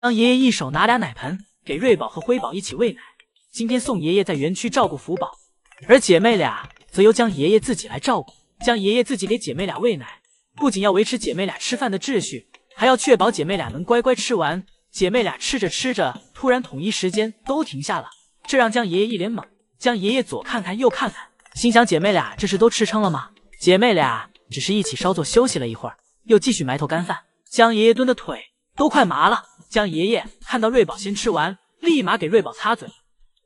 当爷爷一手拿俩奶盆给瑞宝和辉宝一起喂奶。今天宋爷爷在园区照顾福宝，而姐妹俩则由江爷爷自己来照顾。江爷爷自己给姐妹俩喂奶，不仅要维持姐妹俩吃饭的秩序，还要确保姐妹俩能乖乖吃完。姐妹俩吃着吃着，突然统一时间都停下了，这让江爷爷一脸懵。江爷爷左看看右看看，心想姐妹俩这是都吃撑了吗？姐妹俩只是一起稍作休息了一会儿，又继续埋头干饭。江爷爷蹲的腿都快麻了。江爷爷看到瑞宝先吃完，立马给瑞宝擦嘴。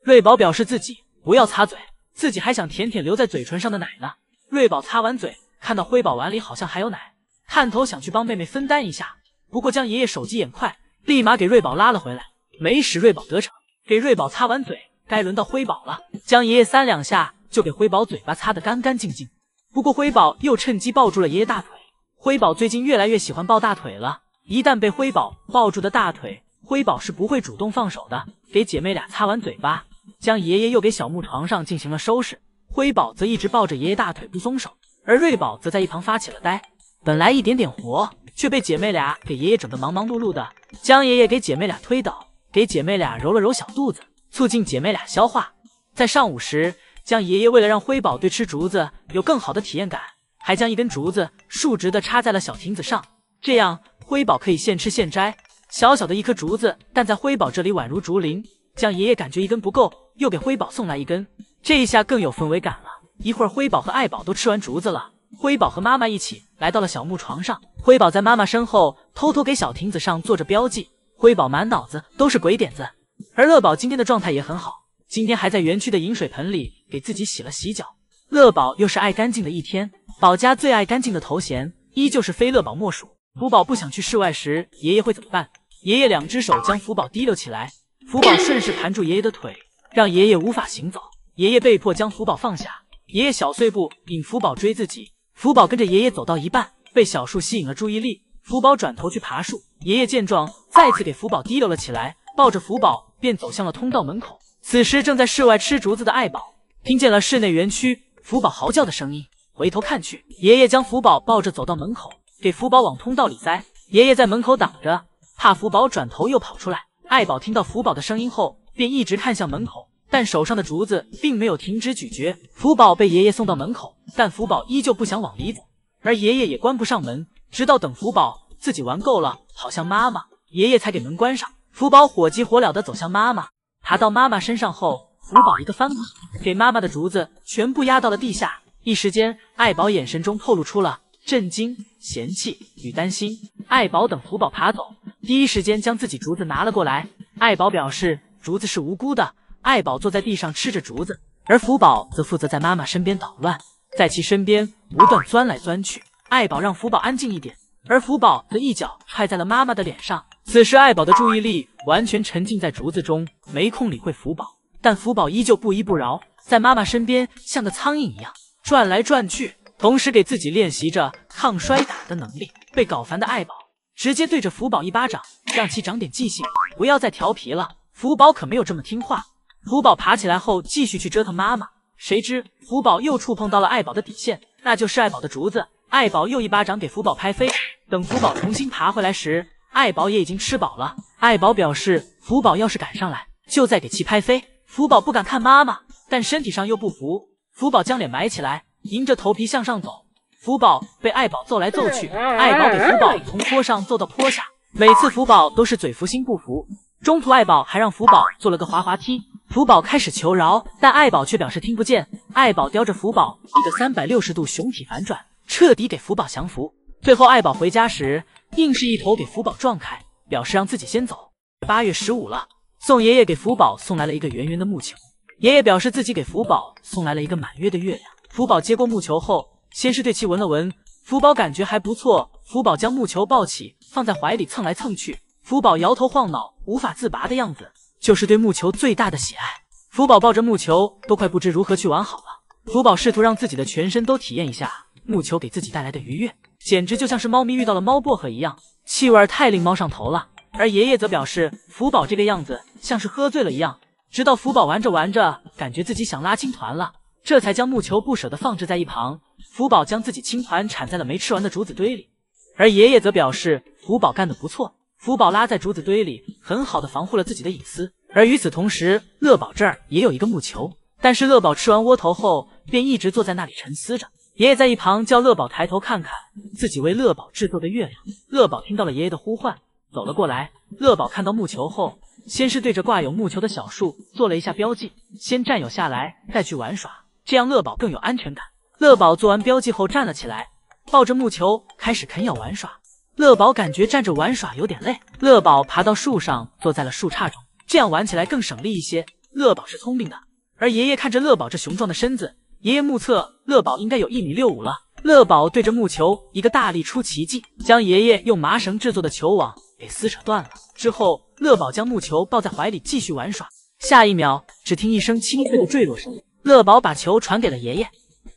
瑞宝表示自己不要擦嘴，自己还想舔舔留在嘴唇上的奶呢。瑞宝擦完嘴，看到辉宝碗里好像还有奶，探头想去帮妹妹分担一下，不过江爷爷手疾眼快，立马给瑞宝拉了回来，没使瑞宝得逞。给瑞宝擦完嘴，该轮到辉宝了。江爷爷3两下就给辉宝嘴巴擦得干干净净。不过辉宝又趁机抱住了爷爷大腿。辉宝最近越来越喜欢抱大腿了，一旦被辉宝抱住的大腿，辉宝是不会主动放手的。给姐妹俩擦完嘴巴，江爷爷又给小木床上进行了收拾。辉宝则一直抱着爷爷大腿不松手，而瑞宝则在一旁发起了呆。本来一点点活，却被姐妹俩给爷爷整得忙忙碌碌的。江爷爷给姐妹俩推倒，给姐妹俩揉了揉小肚子，促进姐妹俩消化。在上午时，江爷爷为了让辉宝对吃竹子有更好的体验感，还将一根竹子竖直的插在了小亭子上，这样辉宝可以现吃现摘。小小的一颗竹子，但在辉宝这里宛如竹林。江爷爷感觉一根不够，又给辉宝送来一根，这一下更有氛围感了。一会儿辉宝和爱宝都吃完竹子了，辉宝和妈妈一起来到了小木床上。辉宝在妈妈身后偷偷给小亭子上做着标记。辉宝满脑子都是鬼点子，而乐宝今天的状态也很好，今天还在园区的饮水盆里给自己洗了洗脚。乐宝又是爱干净的一天，宝家最爱干净的头衔依旧是非乐宝莫属。福宝不想去室外时，爷爷会怎么办？爷爷2只手将福宝提溜起来，福宝顺势盘住爷爷的腿，让爷爷无法行走。爷爷被迫将福宝放下，爷爷小碎步引福宝追自己。福宝跟着爷爷走到一半，被小树吸引了注意力，福宝转头去爬树。爷爷见状，再次给福宝提溜了起来，抱着福宝便走向了通道门口。此时正在室外吃竹子的爱宝听见了室内园区福宝嚎叫的声音，回头看去，爷爷将福宝抱着走到门口，给福宝往通道里塞。爷爷在门口挡着，怕福宝转头又跑出来。爱宝听到福宝的声音后，便一直看向门口，但手上的竹子并没有停止咀嚼。福宝被爷爷送到门口，但福宝依旧不想往里走，而爷爷也关不上门，直到等福宝自己玩够了，跑向妈妈，爷爷才给门关上。福宝火急火燎地走向妈妈，爬到妈妈身上后，福宝一个翻滚，给妈妈的竹子全部压到了地下。一时间，爱宝眼神中透露出了震惊、嫌弃与担心。爱宝等福宝爬走，第一时间将自己竹子拿了过来。爱宝表示竹子是无辜的。爱宝坐在地上吃着竹子，而福宝则负责在妈妈身边捣乱，在其身边不断钻来钻去。爱宝让福宝安静一点，而福宝则一脚踹在了妈妈的脸上。此时爱宝的注意力完全沉浸在竹子中，没空理会福宝，但福宝依旧不依不饶，在妈妈身边像个苍蝇一样转来转去，同时给自己练习着抗摔打的能力。被搞烦的爱宝直接对着福宝一巴掌，让其长点记性，不要再调皮了。福宝可没有这么听话。福宝爬起来后继续去折腾妈妈，谁知福宝又触碰到了爱宝的底线，那就是爱宝的竹子。爱宝又一巴掌给福宝拍飞。等福宝重新爬回来时，爱宝也已经吃饱了。爱宝表示福宝要是赶上来，就再给其拍飞。福宝不敢看妈妈，但身体上又不服。福宝将脸埋起来，迎着头皮向上走。福宝被爱宝揍来揍去，爱宝给福宝从坡上揍到坡下，每次福宝都是嘴服心不服。中途爱宝还让福宝做了个滑滑梯，福宝开始求饶，但爱宝却表示听不见。爱宝叼着福宝一个360度熊体反转，彻底给福宝降服。最后爱宝回家时，硬是一头给福宝撞开，表示让自己先走。8月15了，宋爷爷给福宝送来了一个圆圆的木球，爷爷表示自己给福宝送来了一个满月的月亮。福宝接过木球后，先是对其闻了闻，福宝感觉还不错。福宝将木球抱起，放在怀里蹭来蹭去。福宝摇头晃脑，无法自拔的样子，就是对木球最大的喜爱。福宝抱着木球，都快不知如何去玩好了。福宝试图让自己的全身都体验一下木球给自己带来的愉悦，简直就像是猫咪遇到了猫薄荷一样，气味太令猫上头了。而爷爷则表示，福宝这个样子像是喝醉了一样，直到福宝玩着玩着，感觉自己想拉青团了，这才将木球不舍得放置在一旁。福宝将自己青团铲在了没吃完的竹子堆里，而爷爷则表示福宝干得不错。福宝拉在竹子堆里，很好的防护了自己的隐私。而与此同时，乐宝这儿也有一个木球，但是乐宝吃完窝头后，便一直坐在那里沉思着。爷爷在一旁叫乐宝抬头看看自己为乐宝制作的月亮。乐宝听到了爷爷的呼唤，走了过来。乐宝看到木球后，先是对着挂有木球的小树做了一下标记，先占有下来，再去玩耍，这样乐宝更有安全感。乐宝做完标记后站了起来，抱着木球开始啃咬玩耍。乐宝感觉站着玩耍有点累，乐宝爬到树上，坐在了树杈中，这样玩起来更省力一些。乐宝是聪明的，而爷爷看着乐宝这雄壮的身子，爷爷目测乐宝应该有1.65米了。乐宝对着木球一个大力出奇迹，将爷爷用麻绳制作的球网给撕扯断了。之后，乐宝将木球抱在怀里继续玩耍。下一秒，只听一声清脆的坠落声，乐宝把球传给了爷爷，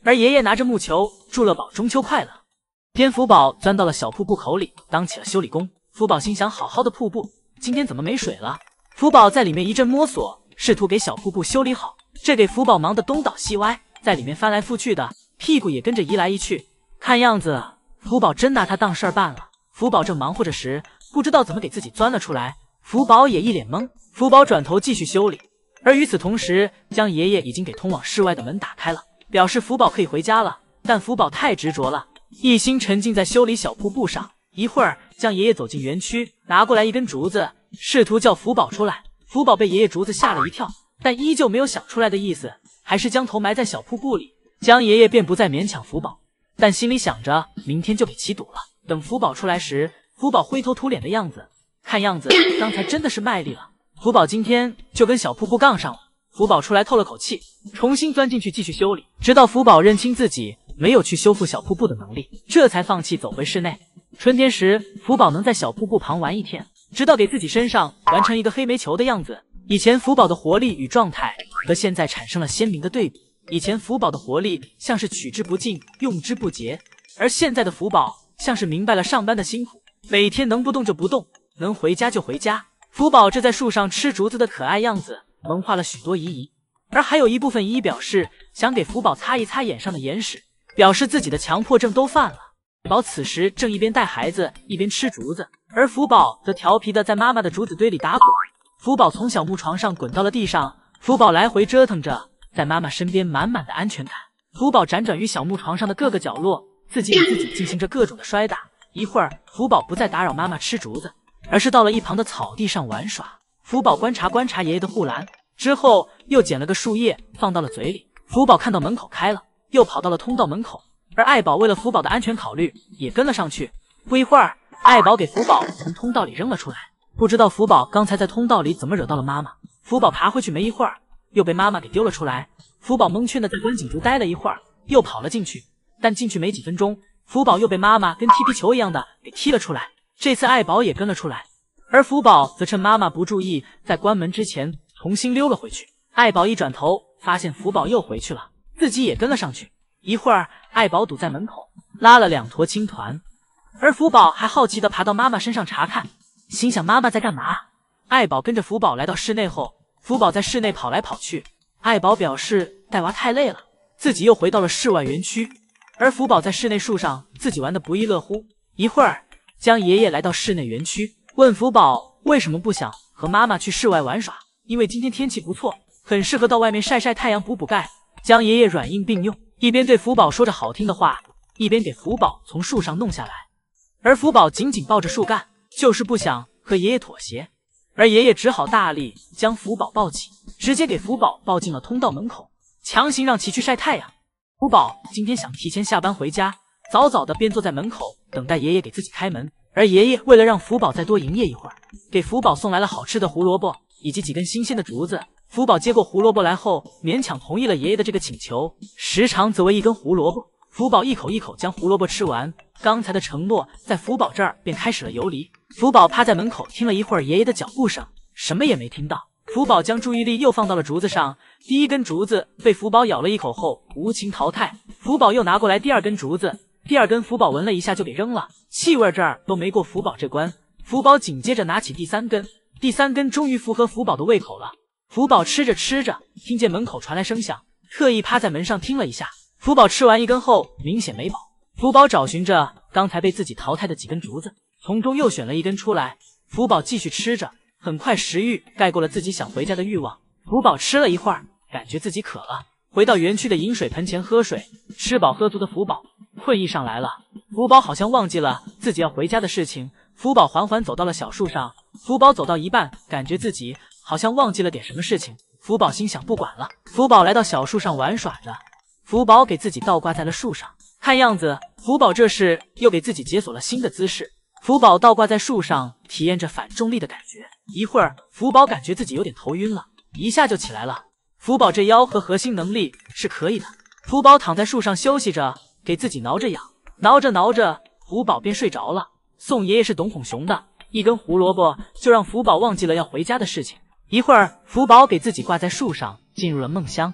而爷爷拿着木球祝乐宝中秋快乐。蝙蝠宝钻到了小瀑布口里，当起了修理工。福宝心想：好好的瀑布，今天怎么没水了？福宝在里面一阵摸索，试图给小瀑布修理好，这给福宝忙得东倒西歪，在里面翻来覆去的，屁股也跟着移来移去。看样子，福宝真拿他当事儿办了。福宝正忙活着时，不知道怎么给自己钻了出来，福宝也一脸懵。福宝转头继续修理，而与此同时，将爷爷已经给通往室外的门打开了，表示福宝可以回家了。但福宝太执着了，一心沉浸在修理小瀑布上。一会儿，将爷爷走进园区，拿过来一根竹子，试图叫福宝出来。福宝被爷爷竹子吓了一跳，但依旧没有想出来的意思，还是将头埋在小瀑布里。将爷爷便不再勉强福宝，但心里想着明天就给起堵了。等福宝出来时，福宝灰头土脸的样子，看样子刚才真的是卖力了。福宝今天就跟小瀑布杠上了。福宝出来透了口气，重新钻进去继续修理，直到福宝认清自己没有去修复小瀑布的能力，这才放弃走回室内。春天时，福宝能在小瀑布旁玩一天，直到给自己身上完成一个黑煤球的样子。以前福宝的活力与状态和现在产生了鲜明的对比。以前福宝的活力像是取之不尽，用之不竭，而现在的福宝像是明白了上班的辛苦，每天能不动就不动，能回家就回家。福宝这在树上吃竹子的可爱样子萌化了许多疑义，而还有一部分疑义表示想给福宝擦一擦眼上的眼屎，表示自己的强迫症都犯了。福宝此时正一边带孩子一边吃竹子，而福宝则调皮的在妈妈的竹子堆里打滚。福宝从小木床上滚到了地上，福宝来回折腾着，在妈妈身边满满的安全感。福宝辗转于小木床上的各个角落，自己给自己进行着各种的摔打。一会儿，福宝不再打扰妈妈吃竹子，而是到了一旁的草地上玩耍。福宝观察观察爷爷的护栏，之后又捡了个树叶放到了嘴里。福宝看到门口开了，又跑到了通道门口，而爱宝为了福宝的安全考虑，也跟了上去。不一会儿，爱宝给福宝从通道里扔了出来。不知道福宝刚才在通道里怎么惹到了妈妈，福宝爬回去没一会儿，又被妈妈给丢了出来。福宝蒙圈的在观景处待了一会儿，又跑了进去，但进去没几分钟，福宝又被妈妈跟踢皮球一样的给踢了出来。这次爱宝也跟了出来，而福宝则趁妈妈不注意，在关门之前重新溜了回去。爱宝一转头发现福宝又回去了，自己也跟了上去。一会儿，爱宝堵在门口拉了2坨青团，而福宝还好奇的爬到妈妈身上查看，心想妈妈在干嘛。爱宝跟着福宝来到室内后，福宝在室内跑来跑去。爱宝表示带娃太累了，自己又回到了室外园区，而福宝在室内树上自己玩得不亦乐乎。一会儿，江爷爷来到室内园区，问福宝为什么不想和妈妈去室外玩耍，因为今天天气不错，很适合到外面晒晒太阳补补钙。江爷爷软硬并用，一边对福宝说着好听的话，一边给福宝从树上弄下来。而福宝紧紧抱着树干，就是不想和爷爷妥协，而爷爷只好大力将福宝抱起，直接给福宝抱进了通道门口，强行让其去晒太阳。福宝今天想提前下班回家，早早的便坐在门口等待爷爷给自己开门。而爷爷为了让福宝再多营业一会儿，给福宝送来了好吃的胡萝卜以及几根新鲜的竹子。福宝接过胡萝卜来后，勉强同意了爷爷的这个请求，时长则为1根胡萝卜。福宝一口一口将胡萝卜吃完，刚才的承诺在福宝这儿便开始了游离。福宝趴在门口听了一会儿爷爷的脚步声，什么也没听到。福宝将注意力又放到了竹子上，第1根竹子被福宝咬了一口后无情淘汰。福宝又拿过来第2根竹子，第2根福宝闻了一下就给扔了，气味这儿都没过福宝这关。福宝紧接着拿起第3根，第3根终于符合福宝的胃口了。福宝吃着吃着，听见门口传来声响，特意趴在门上听了一下。福宝吃完1根后明显没饱，福宝找寻着刚才被自己淘汰的几根竹子，从中又选了1根出来，福宝继续吃着，很快食欲盖过了自己想回家的欲望。福宝吃了一会儿，感觉自己渴了，回到园区的饮水盆前喝水。吃饱喝足的福宝困意上来了，福宝好像忘记了自己要回家的事情。福宝缓缓走到了小树上，福宝走到一半，感觉自己好像忘记了点什么事情。福宝心想不管了，福宝来到小树上玩耍着。福宝给自己倒挂在了树上，看样子福宝这是又给自己解锁了新的姿势。福宝倒挂在树上，体验着反重力的感觉。一会儿，福宝感觉自己有点头晕了，一下就起来了。福宝这腰和核心能力是可以的。福宝躺在树上休息着，给自己挠着痒，挠着挠着，福宝便睡着了。宋爷爷是懂孔熊的，一根胡萝卜就让福宝忘记了要回家的事情。一会儿，福宝给自己挂在树上，进入了梦乡。